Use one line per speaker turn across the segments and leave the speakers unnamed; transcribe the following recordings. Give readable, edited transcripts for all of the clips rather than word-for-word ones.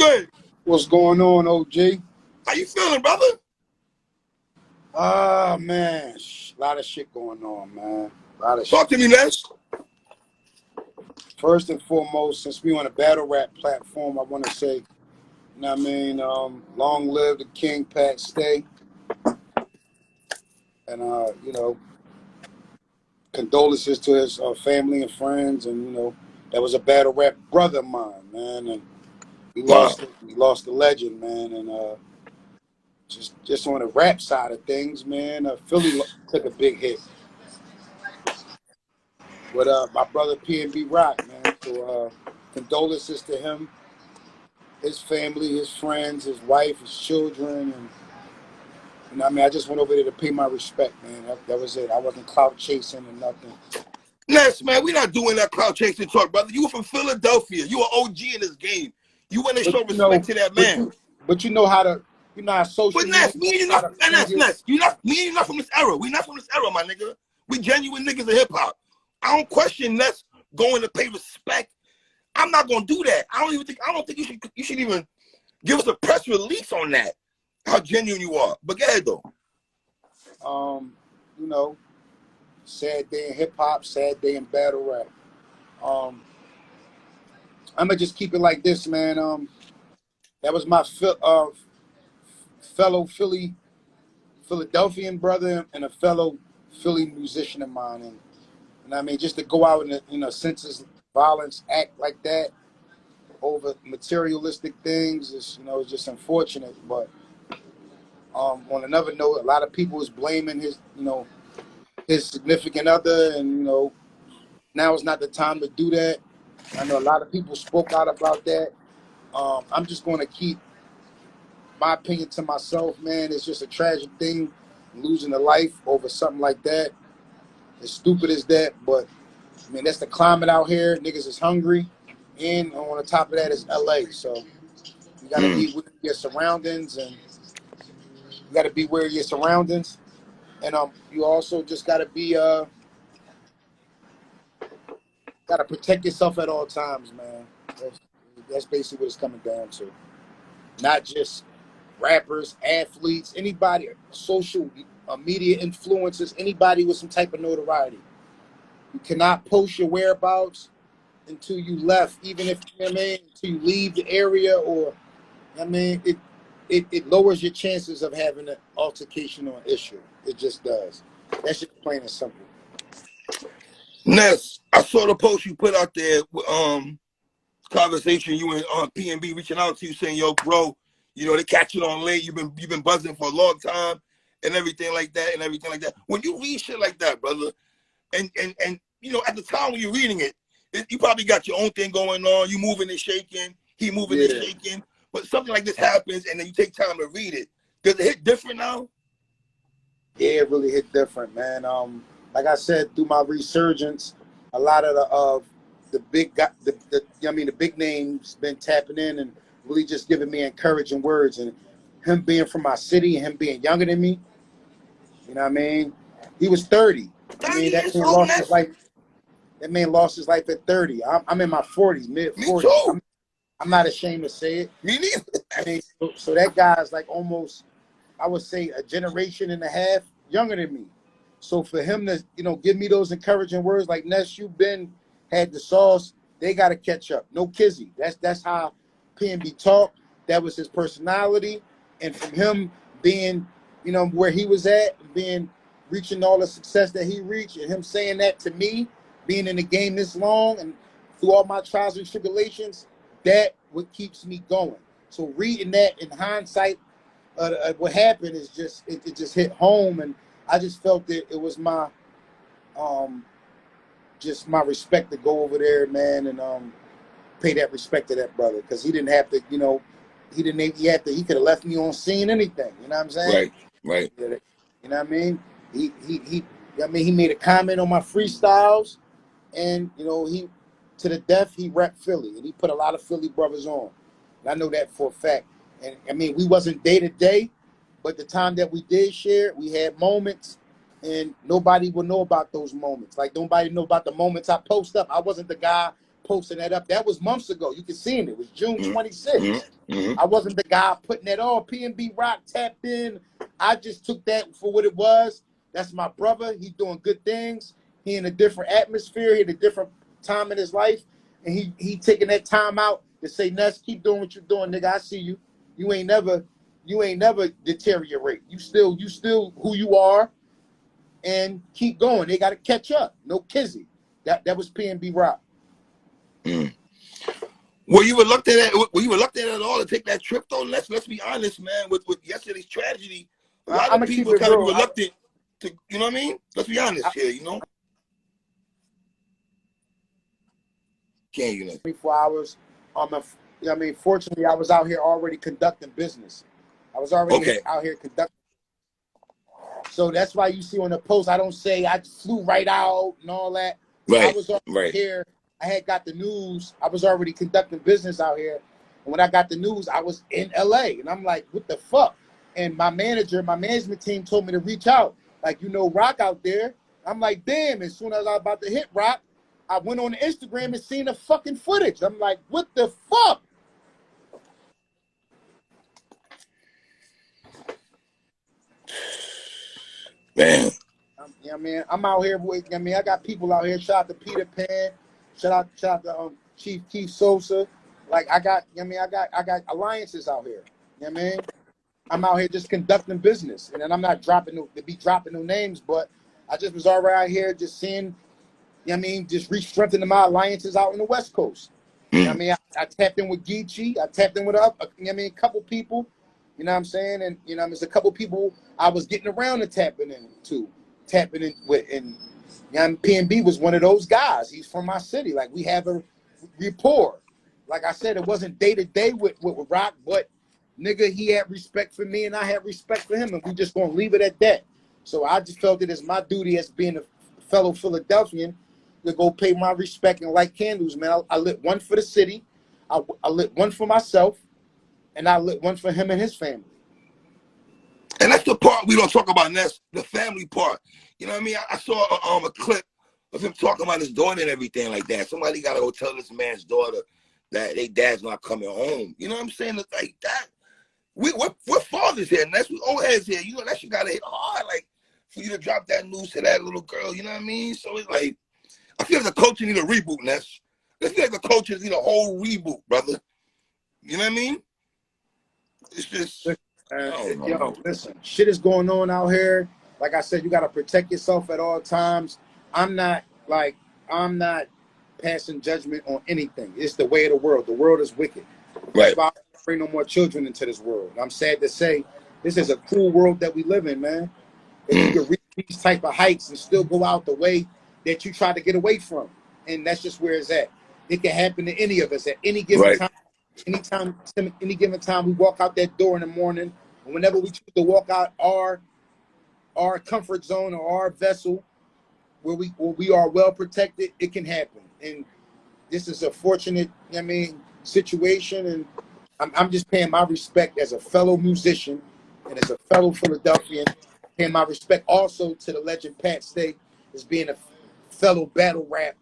good?
What's going on, OG?
How you feeling, brother?
Man, a lot of shit going on, man. A lot of
Talk
shit.
to me, Ness.
First and foremost, since we on a battle rap platform, I want to say, you know what I mean, long live the King, Pat Stay. And, condolences to his family and friends. And, that was a battle rap brother of mine, man. And we lost the legend, man. And just on the rap side of things, man, Philly took a big hit. With my brother PnB Rock, man. So condolences to him, his family, his friends, his wife, his children, and I just went over there to pay my respect, man. That was it. I wasn't clout chasing or nothing.
Ness, man, we not doing that clout chasing talk, brother. You were from Philadelphia. You were OG in this game. You want to show respect to that man.
But you know how social
But
media.
Ness, me and you not from this era. We not from this era, my nigga. We genuine niggas of hip hop. I don't question Ness going to pay respect. I'm not gonna do that. I don't think you should even give us a press release on that. How genuine you are. But go ahead though.
Sad day in hip hop, sad day in battle rap. I'm gonna just keep it like this, man. That was my fellow Philadelphian brother and a fellow Philly musician of mine, and I mean, just to go out and senseless violence act like that over materialistic things is it's just unfortunate. But on another note, a lot of people is blaming his significant other, and now is not the time to do that. I know a lot of people spoke out about that. I'm just going to keep my opinion to myself, man. It's just a tragic thing, losing a life over something like that. As stupid as that, but I mean, that's the climate out here. Niggas is hungry, and on the top of that is LA. So you gotta be with your surroundings, and you gotta be where your surroundings, and you also just gotta be gotta protect yourself at all times, man. That's basically what it's coming down to. Not just rappers, athletes, anybody, social media influencers, anybody with some type of notoriety. You cannot post your whereabouts until you left, even if until you leave the area, or it lowers your chances of having an altercation or an issue. It just does. That's just plain and simple.
Ness, I saw the post you put out there with conversation, you and PnB reaching out to you saying, yo, bro, they catch it on late, you've been buzzing for a long time and everything like that. When you read shit like that, brother, and at the time when you're reading it, you probably got your own thing going on, you moving and shaking, he moving and shaking, but something like this happens and then you take time to read it. Does it hit different now?
Yeah, it really hit different, man. Like I said, through my resurgence, a lot of the big names been tapping in and really just giving me encouraging words. And him being from my city and him being younger than me, he was 30. I mean, that man lost his life. That man lost his life at 30. I'm in my 40s, mid 40s.
Me too.
I'm not ashamed to say it.
Me neither.
I mean, so that guy's like almost, I would say, a generation and a half younger than me. So for him to, give me those encouraging words like, Ness, you had the sauce. They got to catch up. No kizzy. That's how PnB talked. That was his personality. And from him being, where he was at, reaching all the success that he reached, and him saying that to me, being in the game this long and through all my trials and tribulations, that what keeps me going. So reading that in hindsight, what happened is it just hit home, and I just felt that it was my just my respect to go over there, man, and pay that respect to that brother, because he didn't have to, he could have left me on scene, anything, you know what I'm saying?
Right.
You know what I mean? He made a comment on my freestyles, and he to the death he repped Philly, and he put a lot of Philly brothers on, and I know that for a fact. And I mean, we wasn't day to day, but the time that we did share, we had moments, and nobody will know about those moments. Like, nobody know about the moments I post up. I wasn't the guy posting that up. That was months ago. You can see it. It was June 26th.
Mm-hmm.
I wasn't the guy putting that on. PnB Rock tapped in. I just took that for what it was. That's my brother. He's doing good things. He in a different atmosphere. He in a different time in his life. And he taking that time out to say, Ness, keep doing what you're doing, nigga. I see you. You ain't never deteriorate. You still who you are, and keep going. They gotta catch up. No kizzy. That was PnB Rock.
Were you reluctant at all to take that trip though? Let's be honest, man. With yesterday's tragedy, a lot of people kind of be reluctant to, you know what I mean? Let's be honest here, you know. Can't you know?
24 hours. I mean, fortunately, I was out here already conducting business. I was already out here conducting. So that's why you see on the post, I don't say I flew right out and all that.
Right.
I was already here. I had got the news. I was already conducting business out here. And when I got the news, I was in LA. And I'm like, what the fuck? And my management team told me to reach out. Like, you know, Rock out there. I'm like, damn. As soon as I was about to hit Rock, I went on Instagram and seen the fucking footage. I'm like, what the fuck?
Man.
I mean, I'm out here with, I mean, I got people out here. Shout out to Peter Pan. Shout out to Chief Keith Sosa. Like, I got alliances out here. You know what I mean? I'm out here just conducting business. And then I'm not dropping no names, but I just was all right out here just seeing, you know what I mean, just re-strengthening my alliances out in the West Coast. You know what I mean? I tapped in with Geechee. I tapped in with you know what I mean, a couple people. You know what I'm saying? And, you know, there's a couple people I was getting around to tapping in with. And you know, PnB was one of those guys. He's from my city. Like, we have a rapport. Like I said, it wasn't day to day with Rock, but nigga, he had respect for me and I had respect for him, and we just gonna leave it at that. So I just felt it as my duty as being a fellow Philadelphian to go pay my respect and light candles, man. I lit one for the city, I lit one for myself, and I lit one for him and his family.
And that's the part we don't talk about, Ness, the family part. You know what I mean? I saw a clip of him talking about his daughter and everything like that. Somebody got to go tell this man's daughter that they dad's not coming home. You know what I'm saying? Like that. We're fathers here, Ness. We old heads here. You know, that shit got to hit hard, like, for you to drop that news to that little girl. You know what I mean? So it's like, I feel like the culture need a reboot, Ness. I feel like the culture need a whole reboot, brother. You know what I mean? It's just...
yo, listen, shit is going on out here. Like I said, you got to protect yourself at all times. I'm not passing judgment on anything. It's the way of the world. The world is wicked. That's why I don't bring no more children into this world. I'm sad to say, this is a cruel world that we live in, man. That you can reach these type of heights and still go out the way that you try to get away from. And that's just where it's at. It can happen to any of us at any given time. Any given time we walk out that door in the morning, and whenever we choose to walk out our comfort zone or our vessel where we are well protected, it can happen. And this is a fortunate, I mean, situation, and I'm just paying my respect as a fellow musician and as a fellow Philadelphian, paying my respect also to the legend Pat Stay as being a fellow battle rap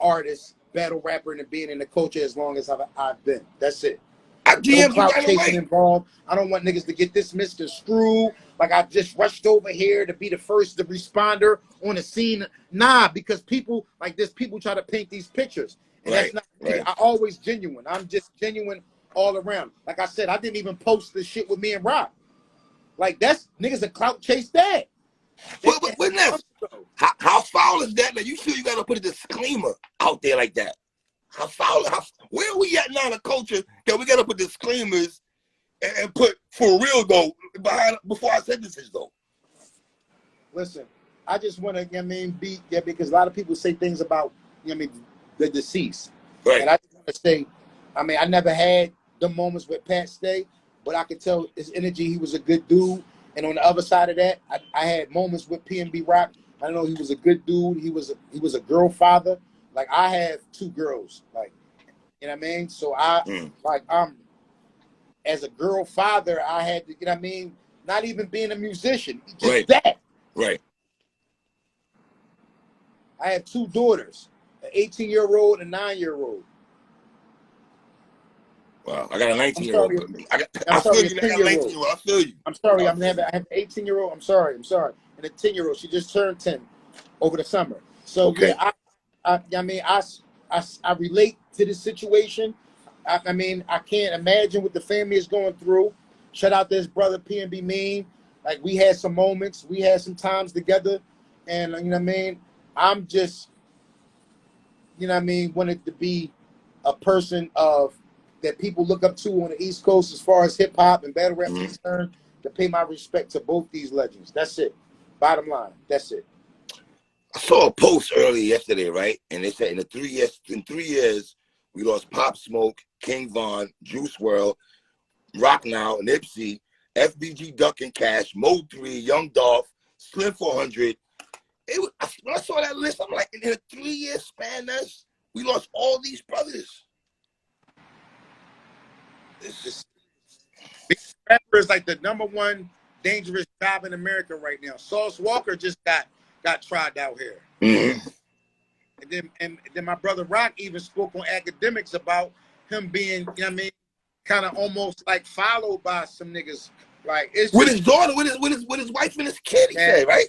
artist, battle rapper, and being in the culture as long as I've been. That's it. No clout chasing involved. I don't want niggas to get this misconstrued. Like I just rushed over here to be the first responder on the scene. Nah, because people like this, people try to paint these pictures. And that's not me. I always genuine. I'm just genuine all around. Like I said, I didn't even post this shit with me and Rock. Like that's niggas that clout chase that.
But Ness, how foul is that? Like, you sure you gotta put a disclaimer out there like that? How foul? Where are we at now in the culture that we gotta put disclaimers and put for real though behind before our sentences though?
Listen, I just want to, because a lot of people say things about, the deceased.
Right.
And I just want to say, I never had the moments with Pat Stay, but I could tell his energy. He was a good dude. And on the other side of that, I had moments with PnB Rock. I know he was a good dude. He was a girl father. Like I have 2 girls. Like, you know what I mean? So as a girl father, I had to, you know what I mean? Not even being a musician, just that.
Right.
I have 2 daughters, an 18-year-old and a 9-year-old.
Wow, I got a
I'm
19-year-old.
sorry.
But
I'm
I feel
sorry, a
you. I got a
10-year-old.
19-year-old. I feel you.
I'm sorry.
I
I have an 18-year-old. I'm sorry. And a 10-year-old. She just turned 10 over the summer. So
Okay.
yeah, I relate to this situation. I mean, I can't imagine what the family is going through. Shout out to his brother PnB Mean. Like, we had some moments, we had some times together, and you know what I mean. I'm just, you know what I mean, wanted to be a person of that people look up to on the East Coast as far as hip hop and battle rap is concerned. To pay my respect to both these legends. That's it. Bottom line. That's it.
I saw a post earlier yesterday, right? And they said in 3 years, we lost Pop Smoke, King Von, Juice WRLD, Rock Now, Nipsey, FBG Duck and Cash, Mo 3, Young Dolph, Slim 400. When I saw that list, I'm like, in a 3-year span, we lost all these brothers.
Rapper is like the #1 dangerous job in America right now. Sauce Walker just got tried out here. And then my brother Rock even spoke on academics about him being, you know what I mean, kind of almost like followed by some niggas. Like, it's
with
just,
his daughter, with his wife and his kid, he said, right?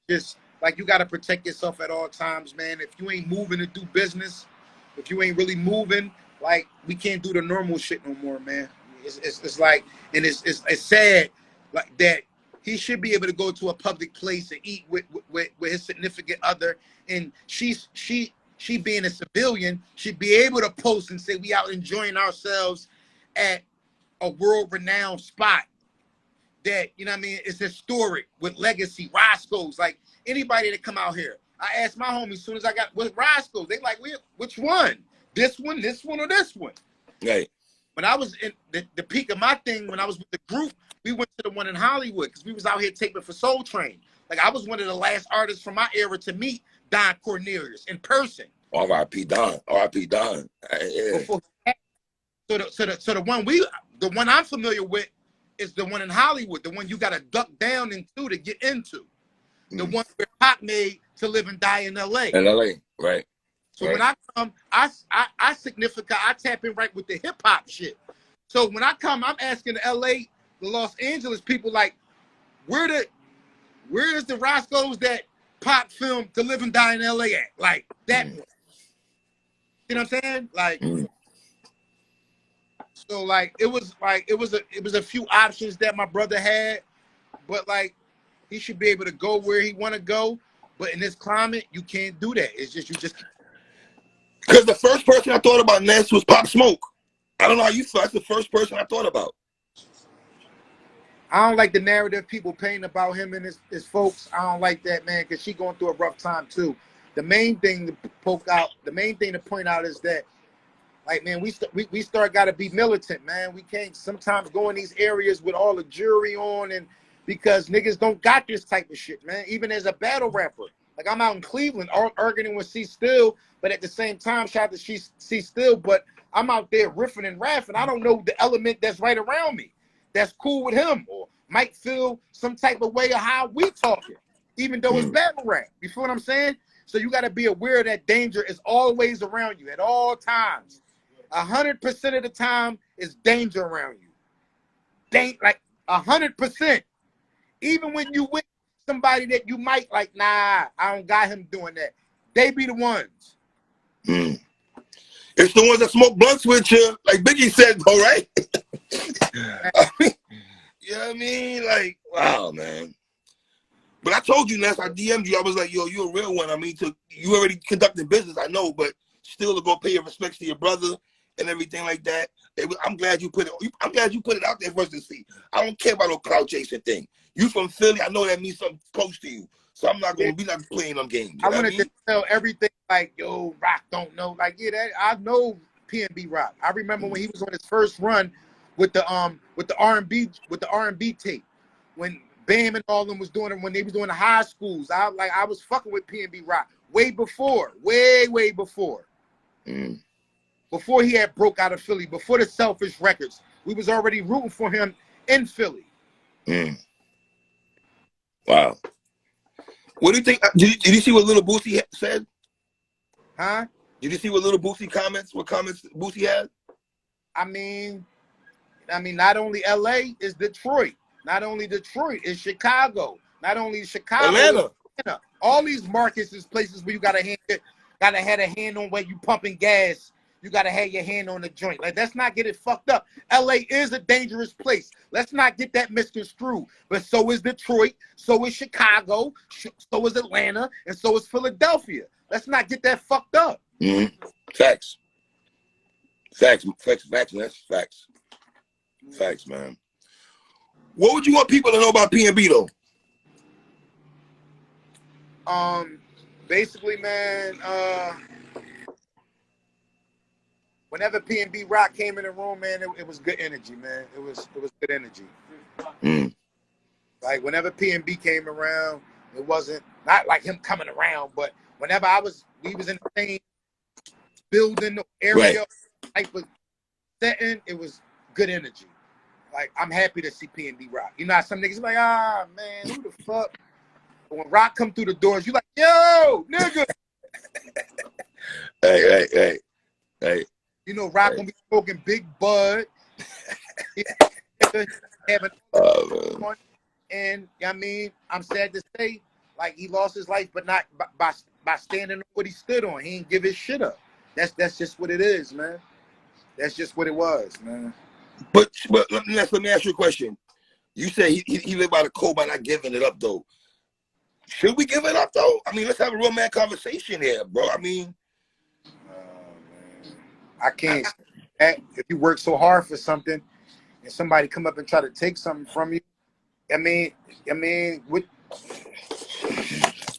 Just like, you got to protect yourself at all times, man. If you ain't moving to do business, if you ain't really moving, like, we can't do the normal shit no more, man. It's like, and it's sad, like, that he should be able to go to a public place and eat with his significant other, and she being a civilian should be able to post and say we out enjoying ourselves at a world-renowned spot that, you know what I mean, is historic with legacy. Roscoe's, like, anybody that come out here, I asked my homies as soon as I got with Roscoe's, they like, which one? This one, or this one?
Right.
When I was in the peak of my thing, when I was with the group, we went to the one in Hollywood because we was out here taping for Soul Train. Like, I was one of the last artists from my era to meet Don Cornelius in person.
R.I.P. Don. R.I.P. Don. Yeah.
So the one I'm familiar with is the one in Hollywood, the one you gotta duck down into to get into. The one where Pop made To Live and Die in LA.
In LA, right.
So when I come, I tap in right with the hip hop shit. So when I come, I'm asking the LA, the Los Angeles people, like, where is the Roscoe's that Pop filmed To Live and Die in LA at? Like, that one. You know what I'm saying? Like, so like it was a few options that my brother had, but like, he should be able to go where he want to go. But in this climate, you can't do that. It's just
because the first person I thought about Ness was Pop Smoke. I don't know how you feel. That's the first person I thought about.
I don't like the narrative people paint about him and his folks. I don't like that, man, because she going through a rough time too. The main thing to point out is that, like, man, we start got to be militant, man. We can't sometimes go in these areas with all the jury on, and because niggas don't got this type of shit, man. Even as a battle rapper, like, I'm out in Cleveland arguing with C Still, but at the same time, shout out to C Still, but I'm out there riffing and raffing. I don't know the element that's right around me that's cool with him or might feel some type of way of how we talking, even though it's battle rap. You feel what I'm saying? So you got to be aware that danger is always around you at all times. 100% of the time is danger around you. Like 100%. Even when you with somebody that you might like, nah, I don't got him doing that. They be the ones.
It's the ones that smoke blunts with you, like Biggie said, though, right? You know what I mean? Like, wow, man. But I told you, Ness, I DM'd you. I was like, yo, you a real one. I mean, you already conducting business, I know, but still to go pay your respects to your brother and everything like that. I'm glad you put it out there for us to see. I don't care about no clout chasing thing. You from Philly, I know that means something close to you. So I'm not gonna be not playing them games.
I wanted to tell everything, like, yo, Rock don't know. Like, yeah, I know PnB Rock. I remember when he was on his first run with the R&B tape, when Bam and all of them was doing it, when they was doing the high schools. I was fucking with PnB Rock way before. Before he had broke out of Philly, before the Selfish Records. We was already rooting for him in Philly.
Wow. What do you think? Did you see what Little Boosie said?
Huh?
Did you see what little Boosie comments? What comments Boosie had?
I mean, not only LA is Detroit. Not only Detroit is Chicago. Not only Chicago
Atlanta.
is Atlanta. All these markets is places where you gotta have a hand on where you pumping gas. You gotta have your hand on the joint. Like, let's not get it fucked up. LA is a dangerous place. Let's not get that misconstrued. But so is Detroit, so is Chicago, so is Atlanta, and so is Philadelphia. Let's not get that fucked up.
Facts. Facts, Ness. Facts, man. What would you want people to know about PnB though?
Basically, man, whenever PnB Rock came in the room, man, it was good energy, man. It was good energy. Like, whenever PnB came around, it wasn't not like him coming around, but whenever we was in the same building area, type of setting, it was good energy. Like, I'm happy to see PnB Rock. You know how some niggas like, man, who the fuck? But when Rock come through the doors, you like, yo, nigga.
Hey.
You know, Rock gonna be smoking big bud. And I mean, I'm sad to say, like, he lost his life, but not by standing on what he stood on. He didn't give his shit up. That's just what it is, man. That's just what it was, man.
But let me ask you a question. You said he lived by the code by not giving it up though. Should we give it up though? I mean, let's have a real man conversation here, bro. I mean,
man, I can't. If you work so hard for something, and somebody come up and try to take something from you, I mean, what?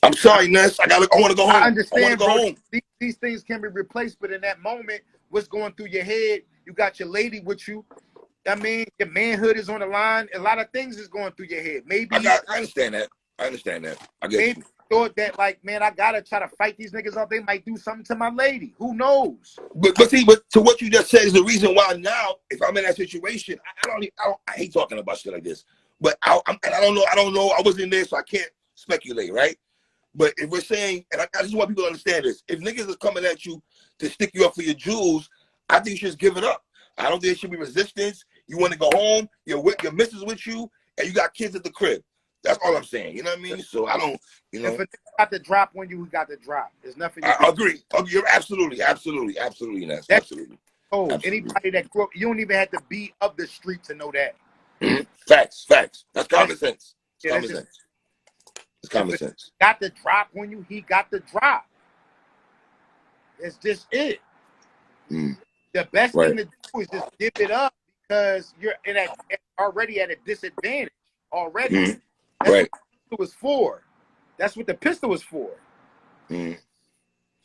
I'm sorry, Ness. I want to go home.
I understand,
I
bro.
home.
These things can be replaced, but in that moment, what's going through your head? You got your lady with you. I mean, your manhood is on the line. A lot of things is going through your head. Maybe
I understand that. I get you.
Thought that, like, man, I gotta try to fight these niggas up. They might do something to my lady. Who knows?
But to what you just said is the reason why now, if I'm in that situation, I hate talking about shit like this. But I don't know. I wasn't there, so I can't speculate, right? But if we're saying, and I just want people to understand this, if niggas is coming at you to stick you up for your jewels, I think you should just give it up. I don't think there should be resistance. You want to go home, your missus with you, and you got kids at the crib. That's all I'm saying. You know what I mean? So I don't, you know.
If a nigga got the drop when you got the drop, there's nothing.
I agree. You're absolutely, Ness. Absolutely.
Anybody that grew up, you don't even have to be of the street to know that.
Facts. That's common sense. It's common sense.
Got the drop when he got the drop. It's just it. The best thing to do is just give it up because you're already at a disadvantage already. That's what the pistol was for. That's what the pistol was for.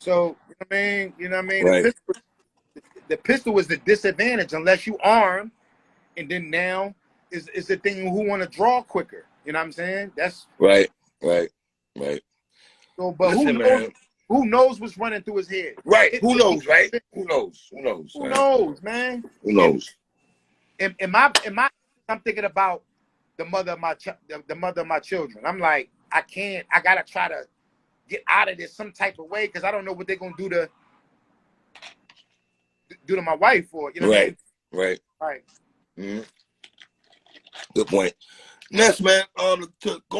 So, you know what I mean?
Right.
The pistol was the disadvantage unless you arm, and then now is the thing who want to draw quicker. You know what I'm saying? That's
right.
So, but listen, who knows what's running through his head?
Right. Who knows, right? Who knows,
man?
Who knows?
I'm thinking about the mother of my children. I'm like, I gotta try to get out of this some type of way because I don't know what they're gonna do to my wife or you know what I mean? Right.
Good point. Ness, man, to go